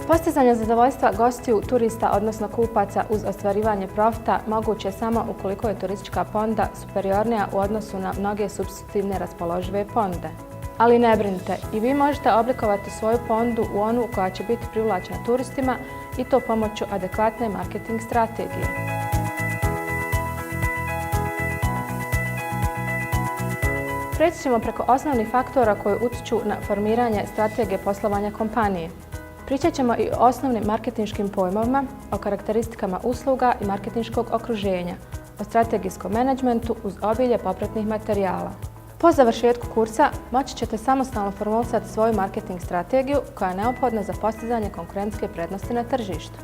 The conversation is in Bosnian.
Postizanje zadovoljstva gostiju, turista, odnosno kupaca uz ostvarivanje profita moguće je samo ukoliko je turistička ponuda superiornija u odnosu na mnoge supstitutivne raspoložive ponude. Ali ne brinite, i vi možete oblikovati svoju ponudu u onu koja će biti privlačna turistima i to pomoću adekvatne marketing strategije. Preći ćemo preko osnovnih faktora koji utiču na formiranje strategije poslovanja kompanije. Pričat ćemo i o osnovnim marketinškim pojmovima, o karakteristikama usluga i marketinškog okruženja, o strategijskom menadžmentu uz obilje popratnih materijala. Po završetku kursa moći ćete samostalno formulisati svoju marketing strategiju koja je neophodna za postizanje konkurentske prednosti na tržištu.